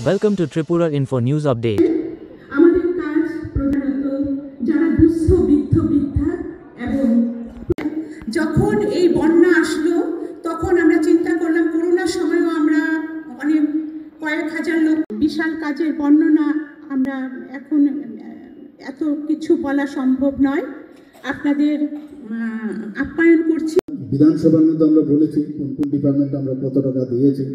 Welcome to Tripura Info News Update. আমাদের কাজ প্রধানত যারা দুস্থ বৃদ্ধ বৃদ্ধা এবং যখন এই বন্যা আসলো তখন আমরা চিন্তা করলাম করোনার সময়ও আমরা অনেক কয়েক হাজার লোক বিশাল কাজের বর্ণনা আমরা এখন এত কিছু বলা সম্ভব নয়। আপনাদের আপ্যায়ন করছি। বিধানসভার মধ্যে আমরা বলেছি কোন কোন ডিপার্টমেন্ট আমরা কত টাকা দিয়েছি,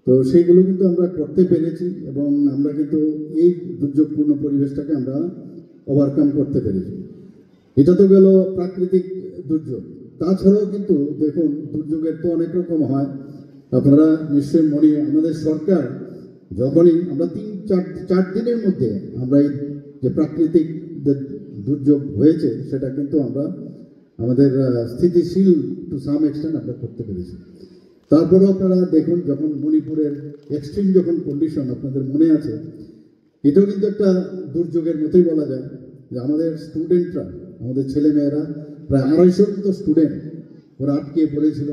তো সেইগুলো কিন্তু আমরা করতে পেরেছি এবং আমরা কিন্তু এই দুর্যোগপূর্ণ পরিবেশটাকে আমরা ওভারকাম করতে পেরেছি। এটা তো গেল প্রাকৃতিক দুর্যোগ, তাছাড়াও কিন্তু দেখুন দুর্যোগের তো অনেক রকম হয়। আপনারা নিশ্চয়ই মনে, আমাদের সরকার যখনই আমরা 3-4 দিনের মধ্যে আমরা এই যে প্রাকৃতিক দুর্যোগ হয়েছে সেটা কিন্তু আমরা আমাদের স্থিতিশীল টু সাম এক্সটেন্ট আমরা করতে পেরেছি। তারপরেও আপনারা দেখুন যখন মণিপুরের এক্সট্রিম যখন কন্ডিশন আপনাদের মনে আছে, এটাও কিন্তু একটা দুর্যোগের মতোই বলা যায় যে আমাদের স্টুডেন্টরা, আমাদের ছেলেমেয়েরা প্রায় 250 মতো স্টুডেন্ট ওরা আটকে পড়েছিল।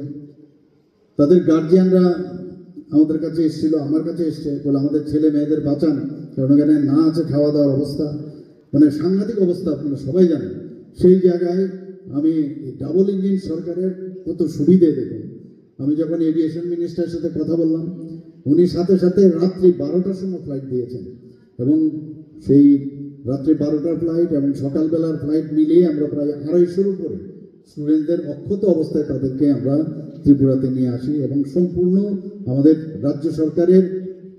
তাদের গার্জিয়ানরা আমাদের কাছে এসেছিল, আমার কাছে এসছে, বলে আমাদের ছেলে মেয়েদের বাঁচান, কারণ এখানে না আছে খাওয়া দাওয়ার অবস্থা, মানে সাংঘাতিক অবস্থা, আপনারা সবাই জানেন। সেই জায়গায় আমি ডাবল ইঞ্জিন সরকারের কত সুবিধে দেখুন। আমি যখন এভিয়েশন মিনিস্টারের সাথে কথা বললাম, উনি সাথে সাথে রাত্রি 12টার সময় ফ্লাইট দিয়েছেন এবং সেই রাত্রি 12টার ফ্লাইট এবং সকালবেলার ফ্লাইট মিলিয়ে আমরা প্রায় 250-র উপরে স্টুডেন্টদের অক্ষত অবস্থায় তাদেরকে আমরা ত্রিপুরাতে নিয়ে আসি এবং সম্পূর্ণ আমাদের রাজ্য সরকারের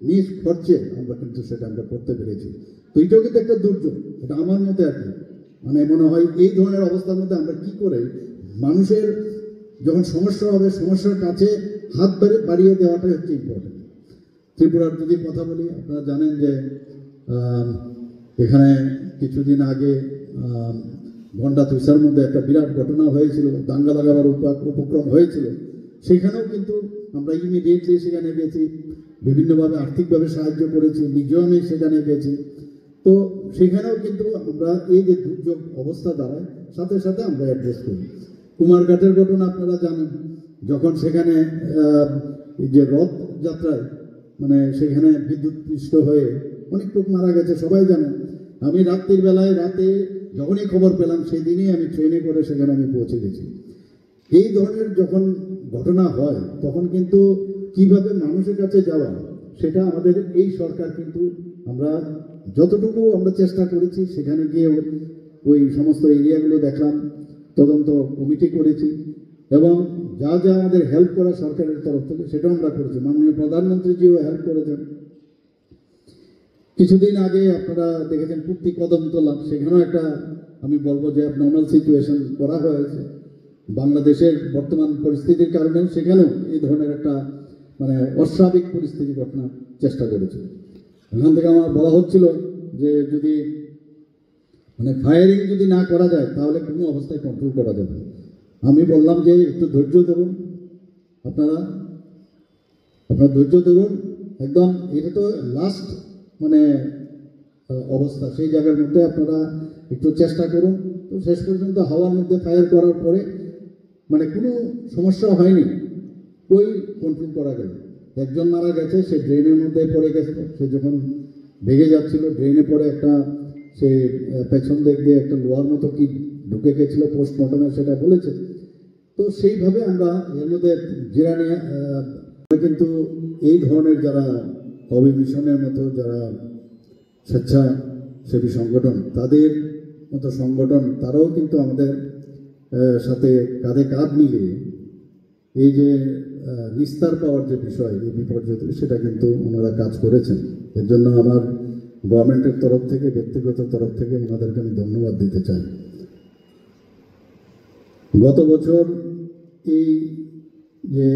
নিজ খরচে আমরা কিন্তু সেটা আমরা করতে পেরেছি। তো এটাও কিন্তু একটা দুর্যোগ, এটা আমার মতে আর কি মানে মনে হয় এই ধরনের অবস্থার মধ্যে আমরা কি করে মানুষের যখন সমস্যা হবে সমস্যার কাছে হাত বাড়িয়ে দেওয়াটাই হচ্ছে ইম্পর্টেন্ট। ত্রিপুরার যদি কথা বলি, আপনারা জানেন যে এখানে কিছুদিন আগে ঘণ্টা তুষার মধ্যে একটা বিরাট ঘটনা হয়েছিল, দাঙ্গা লাগাবার উপক্রম হয়েছিল। সেখানেও কিন্তু আমরা ইমিডিয়েটলি সেখানে গেছি, বিভিন্নভাবে আর্থিকভাবে সাহায্য করেছি, নিজেও আমি সেখানে গেছি। তো সেখানেও কিন্তু আমরা এই যে দুর্যোগ অবস্থা দাঁড়ায় সাথে সাথে আমরা অ্যাড্রেস করি। কুমারঘাটের ঘটনা আপনারা জানেন, যখন সেখানে যে রথযাত্রায় মানে সেখানে বিদ্যুৎ পৃষ্ঠ হয়ে অনেক লোক মারা গেছে সবাই জানেন। আমি রাত্রির বেলায় রাতে যখনই খবর পেলাম সেই দিনই আমি ট্রেনে করে সেখানে আমি পৌঁছে গেছি। এই ধরনের যখন ঘটনা হয় তখন কিন্তু কিভাবে মানুষের কাছে যাওয়া সেটা আমাদের এই সরকার কিন্তু আমরা যতটুকু আমরা চেষ্টা করেছি সেখানে গিয়ে ওই সমস্ত এরিয়াগুলো দেখলাম, তদন্ত কমিটি করেছি এবং যা যা আমাদের হেল্প করা সরকারের তরফ থেকে সেটাও আমরা করেছি। মাননীয় প্রধানমন্ত্রীজিও হেল্প করেছেন। কিছুদিন আগে আপনারা দেখেছেন কুর্তি কদম তোলা, সেখানেও একটা আমি বলবো যে নর্মাল সিচুয়েশন করা হয়েছে। বাংলাদেশের বর্তমান পরিস্থিতির কারণে সেখানেও এই ধরনের একটা মানে অস্বাভাবিক পরিস্থিতি ঘটনার চেষ্টা করেছে। এখান থেকে আমার বলা হচ্ছিল যে যদি মানে ফায়ারিং যদি না করা যায় তাহলে কোনো অবস্থায় কন্ট্রোল করা যাবে। আমি বললাম যে একটু ধৈর্য ধরুন, আপনারা ধৈর্য ধরুন, একদম এটা তো লাস্ট মানে অবস্থা, সেই জায়গার মধ্যে আপনারা একটু চেষ্টা করুন। তো শেষ পর্যন্ত হাওয়ার মধ্যে ফায়ার করার পরে মানে কোনো সমস্যা হয়নি, ওই কন্ট্রোল করা গেল। একজন মারা গেছে, সে ড্রেনের মধ্যে পড়ে গেছিল, সে যখন ভেঙে যাচ্ছিল ড্রেনে পড়ে একটা সে পেছন দিক দিয়ে একটা লোহার মতো কি ঢুকে গেছিল, পোস্টমর্টমে সেটা বলেছে। তো সেইভাবে আমরা এর মধ্যে জিরানি কিন্তু এই ধরনের যারা কবি মিশনের মতো যারা স্বেচ্ছাসেবী সংগঠন, তাদের মতো সংগঠন তারাও কিন্তু আমাদের সাথে কাঁধে কাঁধ মিলিয়ে এই যে নিস্তার পাওয়ার যে বিষয় এই বিপর্যয় সেটা কিন্তু ওনারা কাজ করেছেন। এর জন্য আমার গভর্নমেন্টের তরফ থেকে ব্যক্তিগত তরফ থেকে ওনাদেরকে আমি ধন্যবাদ দিতে চাই। গত বছর এই যে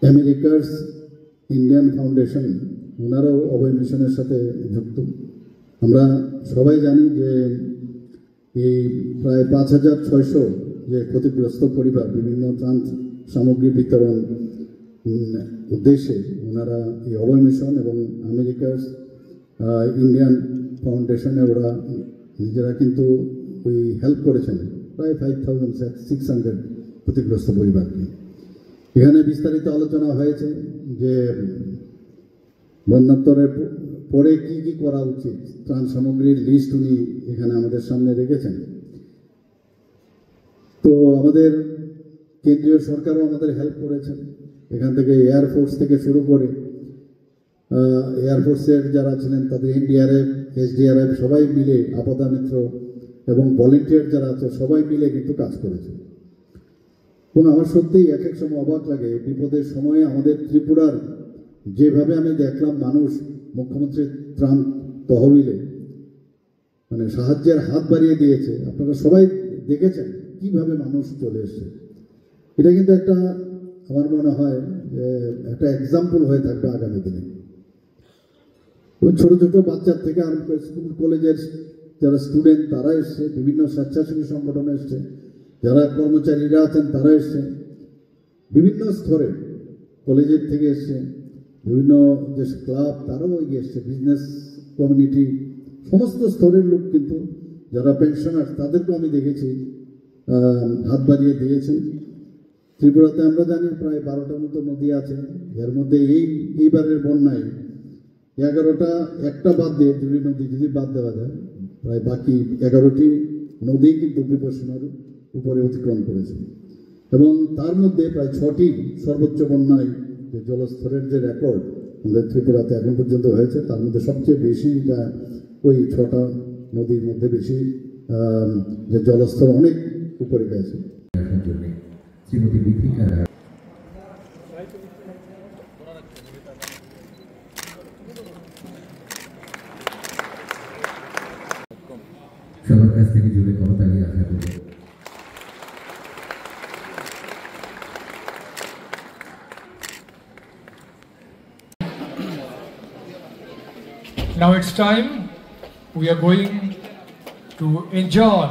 আমেরিকার ইন্ডিয়ান ফাউন্ডেশন ওনারাও অভয় মিশনের সাথে যুক্ত। আমরা সবাই জানি যে এই প্রায় 5600 যে ক্ষতিগ্রস্ত পরিবার বিভিন্ন ত্রাণ সামগ্রী বিতরণ উদ্দেশ্যে ওনারা এই অভয় মিশন এবং আমেরিকার ইন্ডিয়ান ফাউন্ডেশনে ওরা নিজেরা কিন্তু ওই হেল্প করেছেন প্রায় 5600 ক্ষতিগ্রস্ত পরিবারকে। এখানে বিস্তারিত আলোচনা হয়েছে যে বন্যাত্তরের পরে কি কি করা উচিত, ত্রাণ সামগ্রীর লিস্ট উনি এখানে আমাদের সামনে রেখেছেন। তো আমাদের কেন্দ্রীয় সরকারও আমাদের হেল্প করেছেন, এখান থেকে এয়ারফোর্স থেকে শুরু করে এয়ারফোর্সের যারা ছিলেন তাদের এনডিআরএফ, এসডিআরএফ সবাই মিলে, আপদা মিত্র এবং ভলেন্টিয়ার যারা আছে সবাই মিলে কিন্তু কাজ করেছে। এবং আমার সত্যিই এক এক সময় অবাক লাগে, বিপদের সময়ে আমাদের ত্রিপুরার যেভাবে আমি দেখলাম মানুষ মুখ্যমন্ত্রীর ত্রাণ তহবিলে মানে সাহায্যের হাত বাড়িয়ে দিয়েছে, আপনারা সবাই দেখেছেন কিভাবে মানুষ চলে এসছে। এটা কিন্তু একটা আমার মনে হয় যে একটা এক্সাম্পল হয়ে থাকবে আগামী দিনে। ওই ছোটো ছোটো বাচ্চার থেকে আরম্ভ করে স্কুল কলেজের যারা স্টুডেন্ট তারা এসছে, বিভিন্ন স্বেচ্ছাসেবী সংগঠন এসছে, যারা কর্মচারীরা আছেন তারা এসছে, বিভিন্ন স্তরে কলেজের থেকে এসছে, বিভিন্ন যে ক্লাব তারাও এসছে, বিজনেস কমিউনিটি সমস্ত স্তরের লোক কিন্তু যারা পেনশনার তাদেরকেও আমি দেখেছি হাত বাড়িয়ে দিয়েছে। ত্রিপুরাতে আমরা জানি প্রায় 12টার মতো নদী আছে, এর মধ্যে এইবারের বন্যায় 11টা, একটা বাদ দিয়ে জুড়ি নদী যদি বাদ দেওয়া যায় প্রায় বাকি 11টি নদী কিন্তু বিপদসীমার উপরে অতিক্রম করেছে। এবং তার মধ্যে প্রায় 6টি সর্বোচ্চ বন্যায় যে জলস্তরের যে রেকর্ড আমাদের ত্রিপুরাতে এখন পর্যন্ত হয়েছে, তার মধ্যে সবচেয়ে বেশিটা ওই 6টা নদীর মধ্যে বেশি যে জলস্তর অনেক উপরে গেছে। শ্রীমতী বিথিকা সবার কাছ থেকে জুড়ে করতালি আশা করব। Now it's time. We are going to enjoy.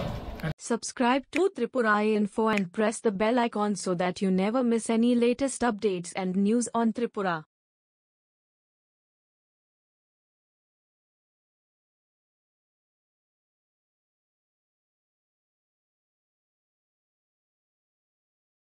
Subscribe to Tripura Info and press the bell icon so that you never miss any latest updates and news on Tripura.